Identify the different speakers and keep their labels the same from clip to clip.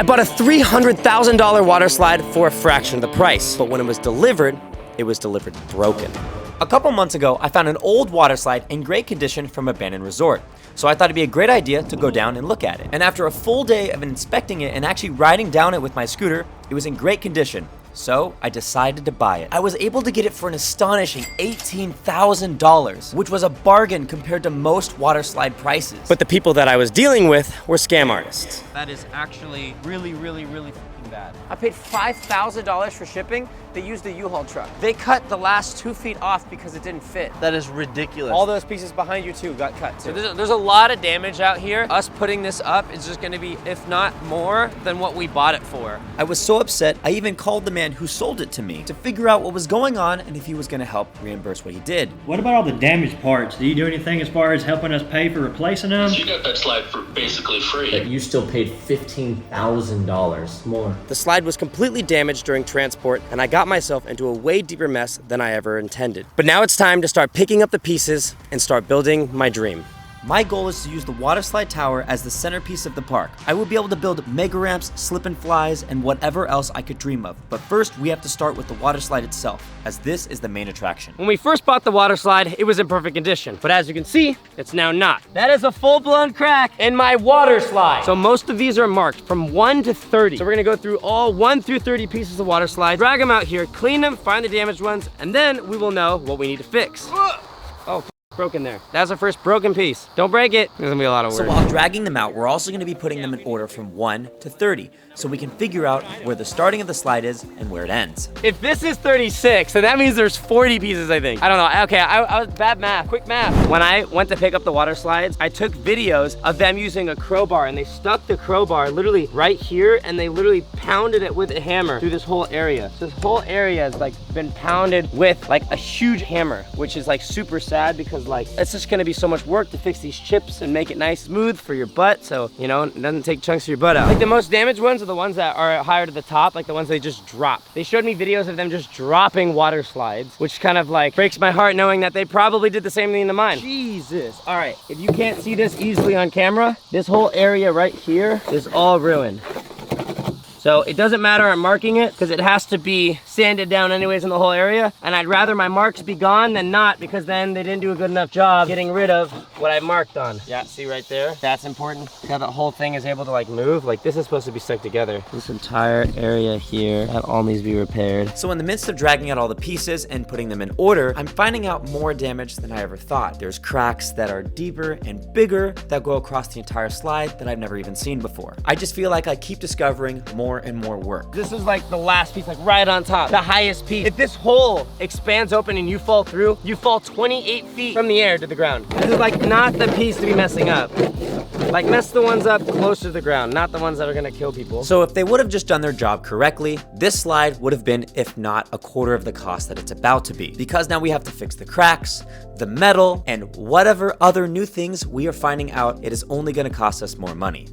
Speaker 1: I bought a $300,000 water slide for a fraction of the price, but when it was delivered broken. A couple months ago, I found an old water slide in great condition from an abandoned resort. So I thought it'd be a great idea to go down and look at it. And after a full day of inspecting it and actually riding down it with my scooter, it was in great condition. So I decided to buy it. I was able to get it for an astonishing $18,000, which was a bargain compared to most water slide prices. But the people that I was dealing with were scam artists.
Speaker 2: That is actually really bad.
Speaker 3: I paid $5,000 for shipping. They used a U-Haul truck. They cut the last 2 feet off because it didn't fit.
Speaker 2: That is ridiculous.
Speaker 3: All those pieces behind you too got cut too.
Speaker 2: So there's a lot of damage out here. Us putting this up is just gonna be, if not more, than what we bought it for.
Speaker 1: I was so upset, I even called the man who sold it to me to figure out what was going on and if he was gonna help reimburse what he did.
Speaker 4: What about all the damaged parts? Do you do anything as far as helping us pay for replacing them?
Speaker 5: You got that slide for basically free.
Speaker 6: But you still paid $15,000 more.
Speaker 1: The slide was completely damaged during transport, and I got myself into a way deeper mess than I ever intended. But now it's time to start picking up the pieces and start building my dream. My goal is to use the Waterslide Tower as the centerpiece of the park. I will be able to build mega ramps, slip and flies, and whatever else I could dream of. But first, we have to start with the water slide itself, as this is the main attraction.
Speaker 3: When we first bought the water slide, it was in perfect condition. But as you can see, it's now not. That is a full-blown crack in my water slide. So most of these are marked from 1 to 30. So we're gonna go through all 1 through 30 pieces of water slide, drag them out here, clean them, find the damaged ones, and then we will know what we need to fix. Oh, broken there. That's our first broken piece. Don't break it. There's gonna be a lot of work.
Speaker 1: So while dragging them out, we're also gonna be putting them in order from 1 to 30, so we can figure out where the starting of the slide is and where it ends.
Speaker 3: If this is 36, then that means there's 40 pieces, I think. I don't know. Okay, I was bad math. Quick math. When I went to pick up the water slides, I took videos of them using a crowbar, and they stuck the crowbar literally right here, and they literally pounded it with a hammer through this whole area. This whole area has like been pounded with like a huge hammer, which is like super sad because like it's just gonna be so much work to fix these chips and make it nice smooth for your butt, so you know, it doesn't take chunks of your butt out. Like the most damaged ones are the ones that are higher to the top, like the ones they just drop. They showed me videos of them just dropping water slides, which kind of like breaks my heart knowing that they probably did the same thing to mine. Jesus. All right, if you can't see this easily on camera, this whole area right here is all ruined. So it doesn't matter I'm marking it because it has to be sanded down anyways in the whole area. And I'd rather my marks be gone than not, because then they didn't do a good enough job getting rid of what I marked on. Yeah, see right there? That's important. See how the whole thing is able to like move? Like this is supposed to be stuck together. This entire area here, that all needs to be repaired.
Speaker 1: So in the midst of dragging out all the pieces and putting them in order, I'm finding out more damage than I ever thought. There's cracks that are deeper and bigger that go across the entire slide that I've never even seen before. I just feel like I keep discovering more and more work.
Speaker 3: This is like the last piece, like right on top, the highest piece. If this hole expands open and you fall through, you fall 28 feet from the air to the ground. This is like not the piece to be messing up. Like mess the ones up closer to the ground, not the ones that are gonna kill people.
Speaker 1: So if they would have just done their job correctly, this slide would have been, if not a quarter of the cost that it's about to be. Because now we have to fix the cracks, the metal, and whatever other new things we are finding out, it is only gonna cost us more money.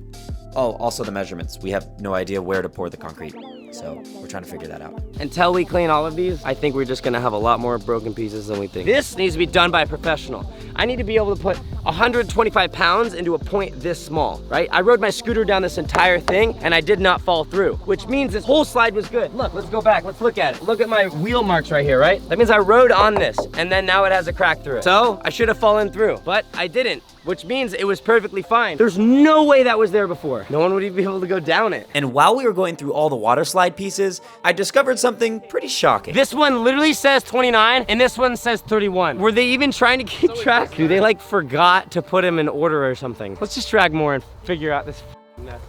Speaker 1: Oh, also the measurements. We have no idea where to pour the concrete, so we're trying to figure that out.
Speaker 3: Until we clean all of these, I think we're just gonna have a lot more broken pieces than we think. This needs to be done by a professional. I need to be able to put 125 pounds into a point this small, right? I rode my scooter down this entire thing and I did not fall through, which means this whole slide was good. Look, let's go back, let's look at it. Look at my wheel marks right here, right? That means I rode on this and then now it has a crack through it. So I should have fallen through, but I didn't, which means it was perfectly fine. There's no way that was there before. No one would even be able to go down it.
Speaker 1: And while we were going through all the water slide pieces, I discovered something pretty shocking.
Speaker 3: This one literally says 29 and this one says 31. Were they even trying to keep track? Do they like forgot to put them in order or something? Let's just drag more and figure out this mess.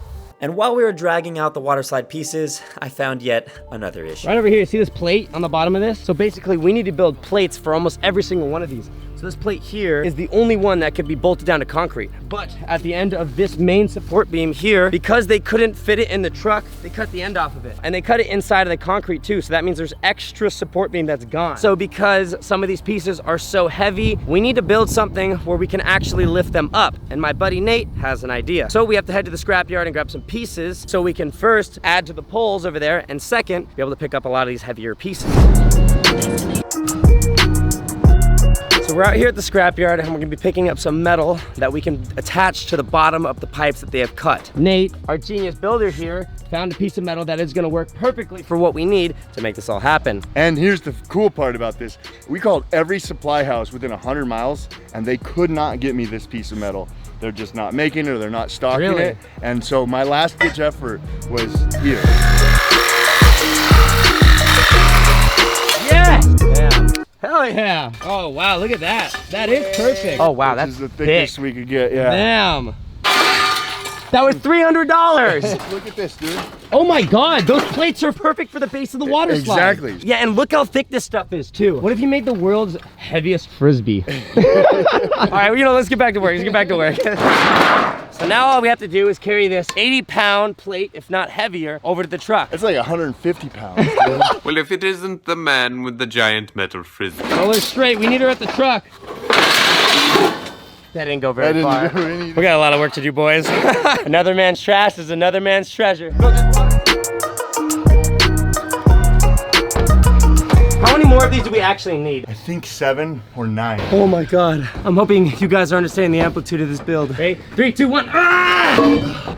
Speaker 1: And while we were dragging out the water slide pieces, I found yet another issue.
Speaker 3: Right over here, see this plate on the bottom of this? So basically we need to build plates for almost every single one of these. So this plate here is the only one that could be bolted down to concrete. But at the end of this main support beam here, because they couldn't fit it in the truck, they cut the end off of it. And they cut it inside of the concrete too, so that means there's extra support beam that's gone. So because some of these pieces are so heavy, we need to build something where we can actually lift them up. And my buddy Nate has an idea. So we have to head to the scrapyard and grab some pieces so we can first add to the poles over there, and second, be able to pick up a lot of these heavier pieces. So we're out here at the scrapyard and we're gonna be picking up some metal that we can attach to the bottom of the pipes that they have cut. Nate, our genius builder here, found a piece of metal that is gonna work perfectly for what we need to make this all happen.
Speaker 7: And here's the cool part about this. We called every supply house within 100 miles and they could not get me this piece of metal. They're just not making it or they're not stocking
Speaker 3: Really?
Speaker 7: it. And so my last ditch effort was here.
Speaker 3: Yeah! Yeah. Hell yeah. Oh wow, look at that. That is perfect. Oh wow,
Speaker 7: This
Speaker 3: that's
Speaker 7: is the thickest
Speaker 3: thick.
Speaker 7: we could get, yeah.
Speaker 3: Damn. That was $300.
Speaker 7: Look at this, dude.
Speaker 3: Oh my God, those plates are perfect for the base of the water slide.
Speaker 7: Exactly.
Speaker 3: Yeah, and look how thick this stuff is too. What if you made the world's heaviest Frisbee? All right, well, let's get back to work, So now all we have to do is carry this 80-pound plate, if not heavier, over to the truck.
Speaker 7: It's like 150 pounds, dude.
Speaker 8: Well, if it isn't the man with the giant metal frisbee.
Speaker 3: Roll her straight, we need her at the truck. That didn't go very far. We got a lot of work to do, boys. Another man's trash is another man's treasure. How many more of these do we actually need?
Speaker 7: I think 7 or 9.
Speaker 3: Oh my God. I'm hoping you guys are understanding the amplitude of this build. Okay, 3, 2, 1. Ah!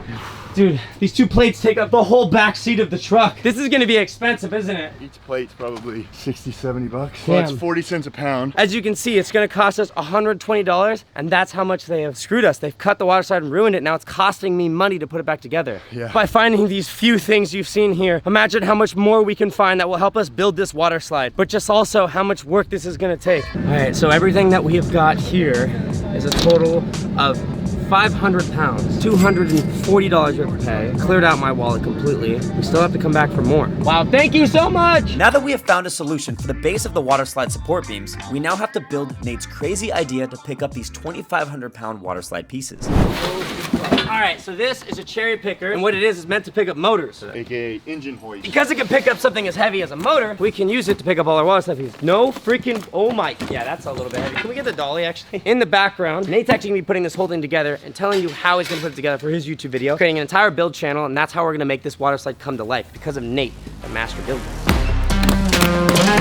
Speaker 3: Dude, these 2 plates take up the whole back seat of the truck. This is gonna be expensive, isn't it?
Speaker 7: Each plate's probably 60, 70 bucks.
Speaker 3: Damn.
Speaker 7: Well, it's 40 cents a pound.
Speaker 3: As you can see, it's gonna cost us $120, and that's how much they have screwed us. They've cut the water slide and ruined it. Now it's costing me money to put it back together.
Speaker 7: Yeah.
Speaker 3: By finding these few things you've seen here, imagine how much more we can find that will help us build this water slide, but just also how much work this is gonna take. All right, so everything that we have got here is a total of 500 pounds, $240 worth of pay. Cleared out my wallet completely. We still have to come back for more. Wow, thank you so much.
Speaker 1: Now that we have found a solution for the base of the water slide support beams, we now have to build Nate's crazy idea to pick up these 2,500-pound water slide pieces.
Speaker 3: All right, so this is a cherry picker, and what it is meant to pick up motors.
Speaker 7: AKA engine hoist.
Speaker 3: Because it can pick up something as heavy as a motor, we can use it to pick up all our water slide pieces. No freaking, oh my, yeah, that's a little bit heavy. Can we get the dolly actually? In the background, Nate's actually gonna be putting this whole thing together and telling you how he's gonna put it together for his YouTube video, creating an entire build channel, and that's how we're gonna make this water slide come to life because of Nate, the master builder.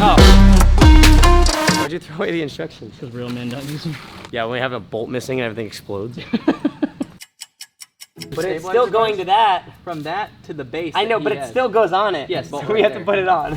Speaker 3: Oh. Why'd you throw away the instructions?
Speaker 4: Because real men don't use them.
Speaker 3: Yeah, when we have a bolt missing and everything explodes. But it's still going to that.
Speaker 9: From that to the base.
Speaker 3: I know, but it still goes on it.
Speaker 9: Yes,
Speaker 3: so
Speaker 9: bolt
Speaker 3: we
Speaker 9: right
Speaker 3: have to put it on.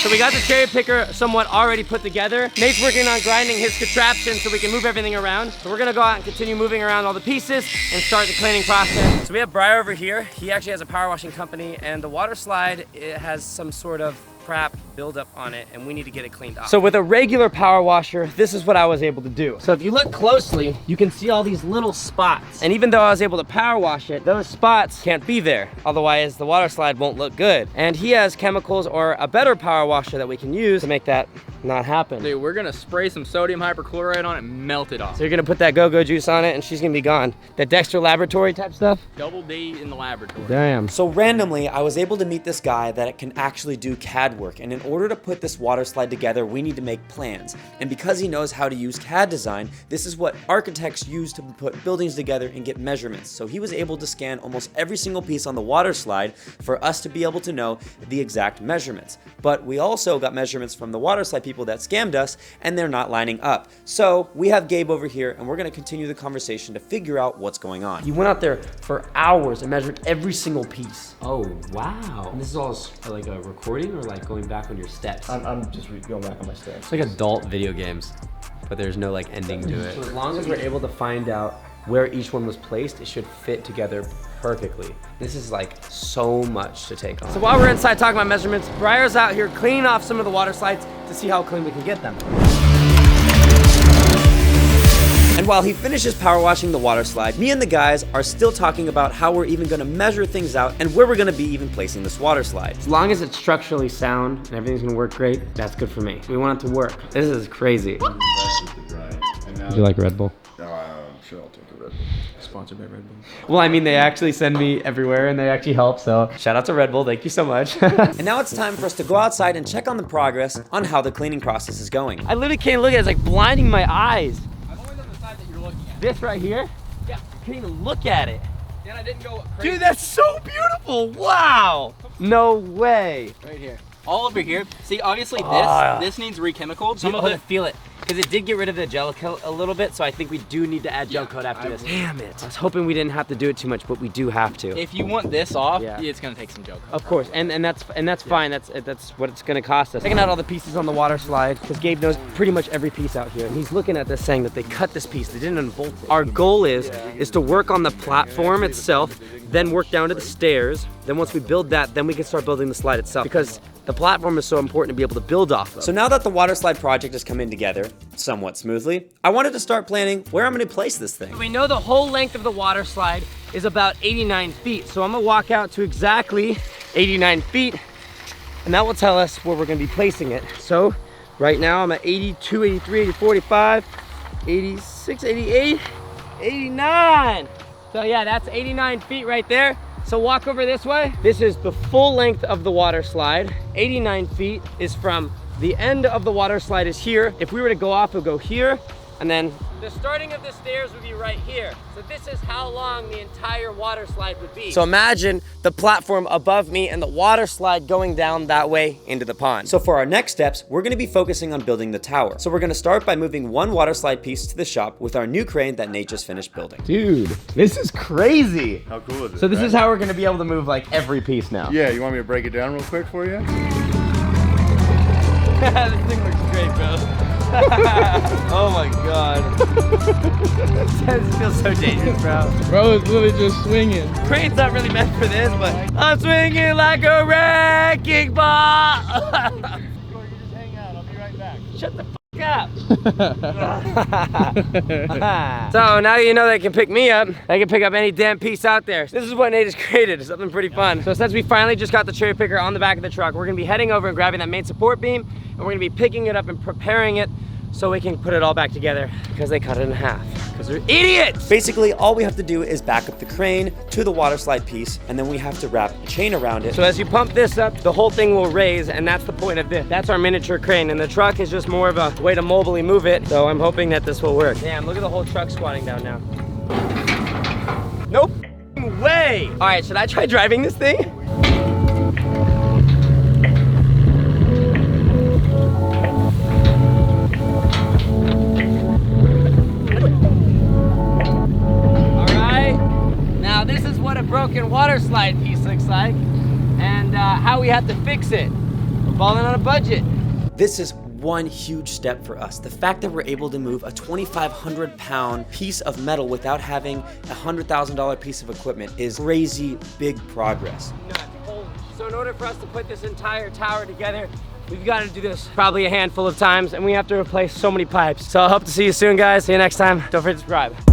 Speaker 3: So we got the cherry picker somewhat already put together. Nate's working on grinding his contraption so we can move everything around. So we're gonna go out and continue moving around all the pieces and start the cleaning process. So we have Briar over here. He actually has a power washing company, and the water slide, it has some sort of crap buildup on it, and we need to get it cleaned off. So with a regular power washer, this is what I was able to do. So if you look closely, you can see all these little spots. And even though I was able to power wash it, those spots can't be there. Otherwise, the water slide won't look good. And he has chemicals or a better power washer that we can use to make that not happen.
Speaker 9: Dude, we're gonna spray some sodium hypochlorite on it and melt it off.
Speaker 3: So you're gonna put that go-go juice on it and she's gonna be gone. That Dexter Laboratory type stuff?
Speaker 9: Double D in the laboratory.
Speaker 3: Damn.
Speaker 1: So randomly, I was able to meet this guy that can actually do CAD work, and in order to put this water slide together, we need to make plans. And because he knows how to use CAD design, this is what architects use to put buildings together and get measurements. So he was able to scan almost every single piece on the water slide for us to be able to know the exact measurements. But we also got measurements from the water slide people that scammed us, and they're not lining up. So we have Gabe over here, and we're gonna continue the conversation to figure out what's going on.
Speaker 3: He went out there for hours and measured every single piece.
Speaker 6: Oh, wow. And this is all like a recording or like going back on your steps?
Speaker 10: I'm just going back on my steps.
Speaker 6: It's like adult video games, but there's no like ending to it.
Speaker 3: So as long as we're able to find out where each one was placed, it should fit together perfectly. This is like so much to take on. So while we're inside talking about measurements, Briar's out here cleaning off some of the water slides to see how clean we can get them.
Speaker 1: And while he finishes power washing the water slide, me and the guys are still talking about how we're even gonna measure things out and where we're gonna be even placing this water slide.
Speaker 3: As long as it's structurally sound and everything's gonna work great, that's good for me. We want it to work. This is crazy. Would you like Red Bull?
Speaker 7: Sure, I'll take a Red Bull.
Speaker 9: Sponsored by Red Bull.
Speaker 3: Well, I mean, they actually send me everywhere and they actually help, so shout out to Red Bull, thank you so much.
Speaker 1: And now it's time for us to go outside and check on the progress on how the cleaning process is going.
Speaker 3: I literally can't look at it, it's like blinding my eyes.
Speaker 9: I've only done the side that you're looking at.
Speaker 3: This right here?
Speaker 9: Yeah.
Speaker 3: I can't even look at it.
Speaker 9: Dan, I didn't go crazy.
Speaker 3: Dude, that's so beautiful, wow. No way.
Speaker 9: Right here. All over here. See, obviously this needs re-chemicaled.
Speaker 3: Feel it. because it did get rid of the gel coat a little bit, so I think we do need to add gel coat after this. Damn it. I was hoping we didn't have to do it too much, but we do have to.
Speaker 9: If you want this off, it's gonna take some gel coat.
Speaker 3: Of course, and that's fine. That's what it's gonna cost us. Checking out all the pieces on the water slide, because Gabe knows pretty much every piece out here, and he's looking at this saying that they cut this piece, they didn't unbolt it. Our goal is to work on the platform itself, then work down to the stairs. Then once we build that, then we can start building the slide itself, because the platform is so important to be able to build off of.
Speaker 1: So now that the water slide project has come in together somewhat smoothly, I wanted to start planning where I'm gonna place this thing.
Speaker 3: We know the whole length of the water slide is about 89 feet. So I'm gonna walk out to exactly 89 feet, and that will tell us where we're gonna be placing it. So right now I'm at 82, 83, 84, 85, 86, 88, 89. So yeah, that's 89 feet right there. So walk over this way. This is the full length of the water slide. 89 feet is from the end of the water slide is here. If we were to go off, we'll go here, and then the starting of the stairs would be right here. So this is how long the entire water slide would be.
Speaker 1: So imagine the platform above me and the water slide going down that way into the pond. So for our next steps, we're gonna be focusing on building the tower. So we're gonna start by moving one water slide piece to the shop with our new crane that Nate just finished building.
Speaker 3: Dude, this is crazy.
Speaker 7: How cool is it?
Speaker 3: So this is how we're gonna be able to move like every piece now.
Speaker 7: Yeah, you want me to break it down real quick for you?
Speaker 9: This thing looks great, bro.
Speaker 3: Oh my God. This feels so dangerous, bro.
Speaker 9: Bro, it's literally just swinging.
Speaker 3: Crane's not really meant for this, but I'm swinging like a wrecking ball.
Speaker 7: You just hang out, I'll be right back.
Speaker 3: Shut the up. So now you know they can pick me up. They can pick up any damn piece out there. This is what Nate has created, something pretty fun. So since we finally just got the cherry picker on the back of the truck, we're gonna be heading over and grabbing that main support beam, and we're gonna be picking it up and preparing it so we can put it all back together, because they cut it in half, because they're idiots.
Speaker 1: Basically, all we have to do is back up the crane to the water slide piece, and then we have to wrap a chain around it.
Speaker 3: So as you pump this up, the whole thing will raise, and that's the point of this. That's our miniature crane, and the truck is just more of a way to mobily move it. So I'm hoping that this will work. Damn, look at the whole truck squatting down now. Nope way. All right, should I try driving this thing? Now this is what a broken water slide piece looks like, and how we have to fix it. We're balling on a budget.
Speaker 1: This is one huge step for us. The fact that we're able to move a 2,500 pound piece of metal without having a $100,000 piece of equipment is crazy big progress.
Speaker 3: So in order for us to put this entire tower together, we've got to do this probably a handful of times, and we have to replace so many pipes. So I hope to see you soon, guys. See you next time. Don't forget to subscribe.